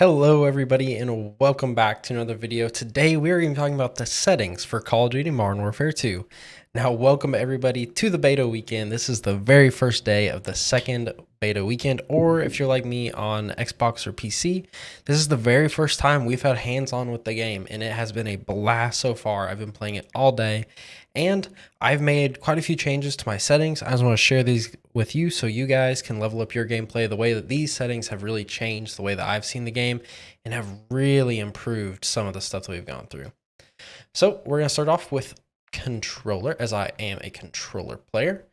Hello everybody and welcome back to another video. Today we are going to be talking about the settings for Call of Duty Modern Warfare 2. Now welcome everybody to the beta weekend. This is the very first day of the second beta weekend, or if you're like me on Xbox or PC, this is the very first time we've had hands-on with the game and it has been a blast so far. I've been playing it all day and I've made quite a few changes to my settings. I just want to share these with you so you guys can level up your gameplay the way that these settings have really changed the way that I've seen the game and have really improved some of the stuff that we've gone through. So we're going to start off with controller, as I am a controller player.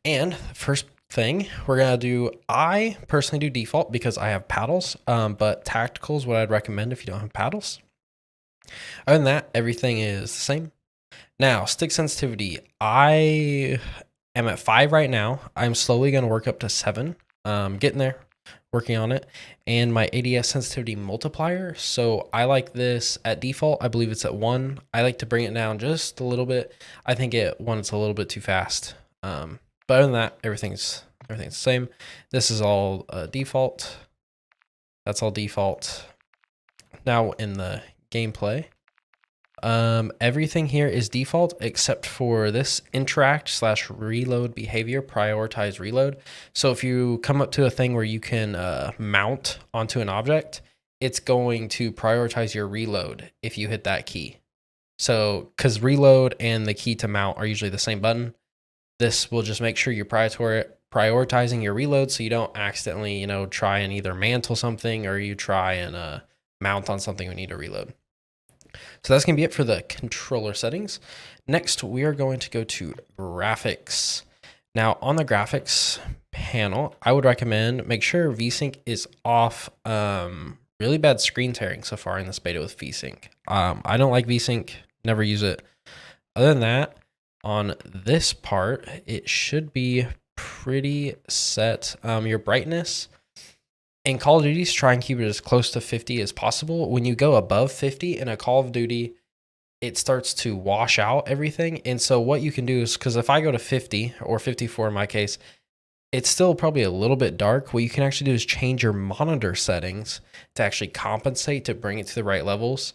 And first thing we're going to do, I personally do default because I have paddles, but tactical is what I'd recommend if you don't have paddles. Other than that, everything is the same. Now, stick sensitivity, I am at 5 right now. I'm slowly going to work up to 7, getting there, working on it. And my ADS sensitivity multiplier, so I like this at default. I believe it's at 1. I like to bring it down just a little bit. I think at 1 it's a little bit too fast. But other than that, everything's the same. This is all default. That's all default. Now in the gameplay, everything here is default except for this interact/reload behavior, prioritize reload. So if you come up to a thing where you can mount onto an object, it's going to prioritize your reload if you hit that key. So because reload and the key to mount are usually the same button, this will just make sure you're prioritizing your reload so you don't accidentally, try and either mantle something or you try and mount on something we need to reload. So that's going to be it for the controller settings. Next, we are going to go to graphics. Now, on the graphics panel, I would recommend make sure VSync is off. Really bad screen tearing so far in this beta with VSync. I don't like VSync, never use it. Other than that, on this part, it should be pretty set. Your brightness in Call of Duty, try and keep it as close to 50 as possible. When you go above 50 in a Call of Duty, it starts to wash out everything. And so what you can do is, because if I go to 50 or 54 in my case, it's still probably a little bit dark. What you can actually do is change your monitor settings to actually compensate to bring it to the right levels.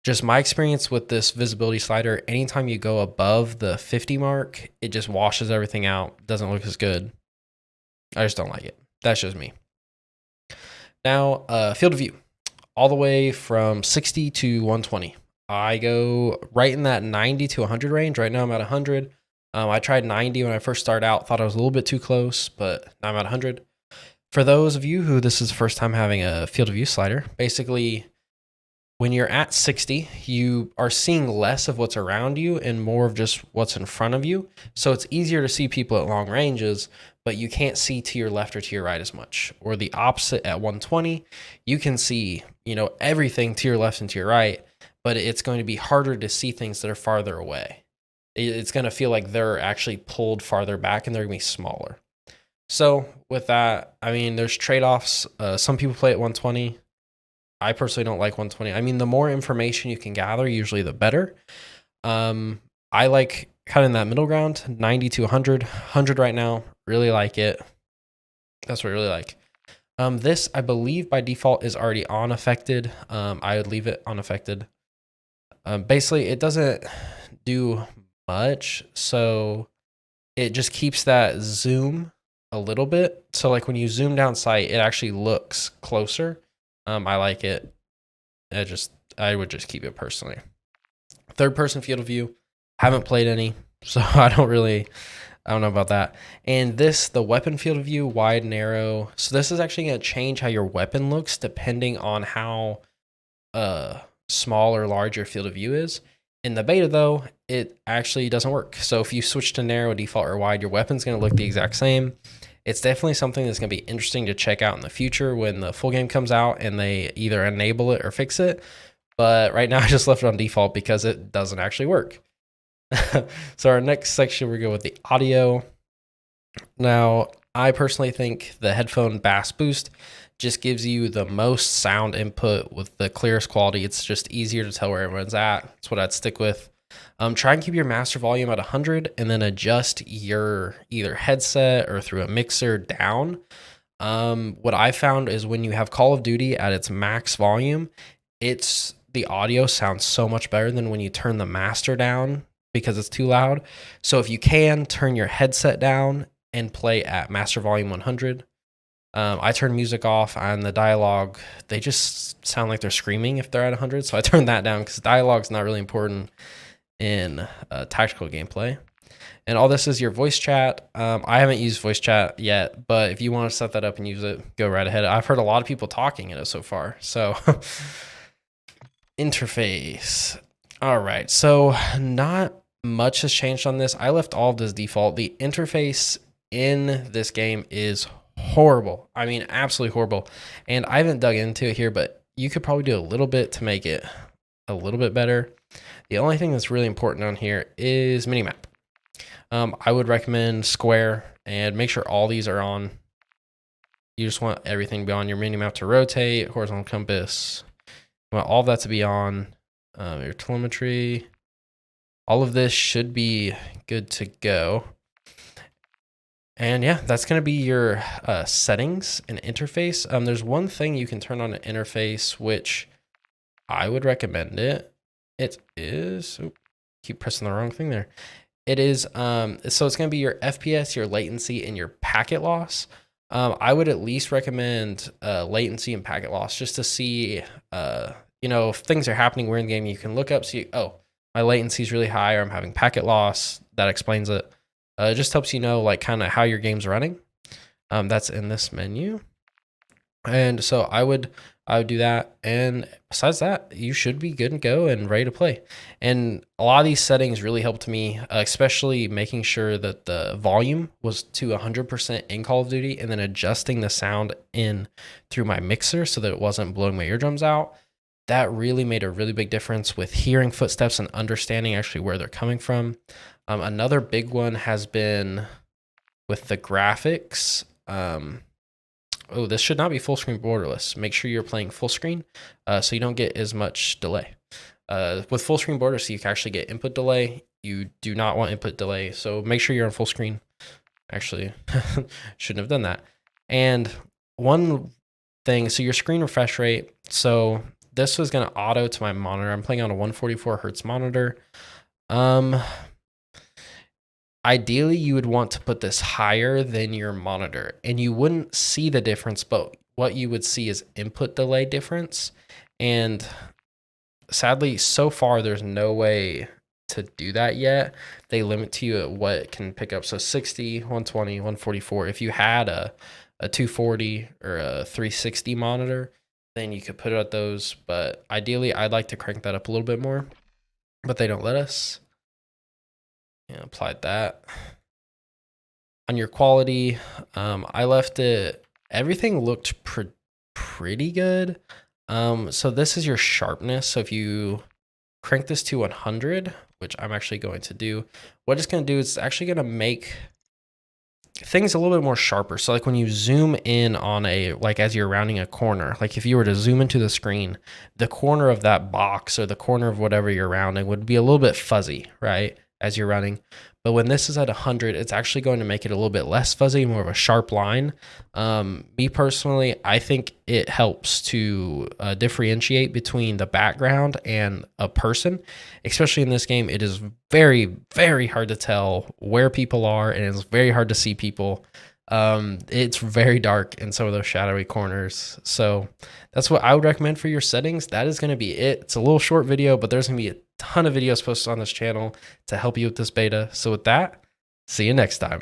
Just my experience with this visibility slider, anytime you go above the 50 mark, it just washes everything out. Doesn't look as good. I just don't like it. That's just me. Now, field of view, all the way from 60 to 120. I go right in that 90 to 100 range. Right now I'm at 100. I tried 90 when I first started out, thought I was a little bit too close, but now I'm at 100. For those of you who this is the first time having a field of view slider, basically when you're at 60, you are seeing less of what's around you and more of just what's in front of you. So it's easier to see people at long ranges, but you can't see to your left or to your right as much. Or the opposite at 120, you can see, everything to your left and to your right, but it's going to be harder to see things that are farther away. It's going to feel like they're actually pulled farther back and they're going to be smaller. So with that, there's trade-offs. Some people play at 120. I personally don't like 120. The more information you can gather, usually the better. I like kind of in that middle ground, 90 to 100. 100 right now, really like it. That's what I really like. This, I believe, by default is already unaffected. I would leave it unaffected. Basically, it doesn't do much, so it just keeps that zoom a little bit. So like when you zoom down sight, it actually looks closer. I like it. I would just keep it personally. Third person field of view, haven't played any, so I don't know about that. And the weapon field of view, wide, narrow. So this is actually going to change how your weapon looks depending on how small or large your field of view is. In the beta though, it actually doesn't work. So if you switch to narrow, default, or wide, your weapon's going to look the exact same. It's definitely something that's going to be interesting to check out in the future when the full game comes out and they either enable it or fix it. But right now I just left it on default because it doesn't actually work. So our next section, we go with the audio. Now, I personally think the headphone bass boost just gives you the most sound input with the clearest quality. It's just easier to tell where everyone's at. That's what I'd stick with. Try and keep your master volume at 100 and then adjust your either headset or through a mixer down. What I found is when you have Call of Duty at its max volume, the audio sounds so much better than when you turn the master down because it's too loud. So if you can, turn your headset down and play at master volume 100. I turn music off, and the dialogue, they just sound like they're screaming if they're at 100. So I turn that down because dialogue's not really important in tactical gameplay. And all this is your voice chat. I haven't used voice chat yet, but if you want to set that up and use it, go right ahead. I've heard a lot of people talking in it so far. So interface. All right. So not much has changed on this. I left all of this default. The interface in this game is horrible. I mean, absolutely horrible. And I haven't dug into it here, but you could probably do a little bit to make it a little bit better. The only thing that's really important on here is minimap. I would recommend square and make sure all these are on. You just want everything to be on. Your minimap to rotate, horizontal compass. You want all that to be on. Your telemetry. All of this should be good to go. And yeah, that's going to be your settings and interface. There's one thing you can turn on an interface, which I would recommend it. It is, keep pressing the wrong thing there. It is, so it's going to be your FPS, your latency, and your packet loss. I would at least recommend latency and packet loss just to see, if things are happening where in the game, you can look up, see, oh, my latency is really high, or I'm having packet loss. That explains it. It just helps you know, like, kind of how your game's running. That's in this menu. And so I would do that. And besides that, you should be good and go and ready to play. And a lot of these settings really helped me, especially making sure that the volume was to 100% in Call of Duty, and then adjusting the sound in through my mixer so that it wasn't blowing my eardrums out. That really made a really big difference with hearing footsteps and understanding actually where they're coming from. Another big one has been with the graphics. Oh, this should not be full screen borderless. Make sure you're playing full screen so you don't get as much delay. With full screen border, so you can actually get input delay. You do not want input delay, so make sure you're on full screen. Actually, shouldn't have done that. And one thing, so your screen refresh rate. So this was going to auto to my monitor. I'm playing on a 144 hertz monitor. Ideally, you would want to put this higher than your monitor, and you wouldn't see the difference, but what you would see is input delay difference. And sadly, so far, there's no way to do that yet. They limit to you at what it can pick up. So 60, 120, 144. If you had a 240 or a 360 monitor, then you could put it at those. But ideally, I'd like to crank that up a little bit more, but they don't let us. Yeah, applied that. On your quality, I left it, everything looked pretty good. So this is your sharpness. So if you crank this to 100, which I'm actually going to do, what it's going to do is it's actually going to make things a little bit more sharper. So like when you zoom in on as you're rounding a corner, like if you were to zoom into the screen, the corner of that box or the corner of whatever you're rounding would be a little bit fuzzy, right? As you're running. But when this is at 100, it's actually going to make it a little bit less fuzzy, more of a sharp line. Me personally, I think it helps to differentiate between the background and a person. Especially in this game, it is very, very hard to tell where people are, and it's very hard to see people. It's very dark in some of those shadowy corners. So that's what I would recommend for your settings. That is going to be it. It's a little short video, but there's going to be a ton of videos posted on this channel to help you with this beta. So with that, see you next time.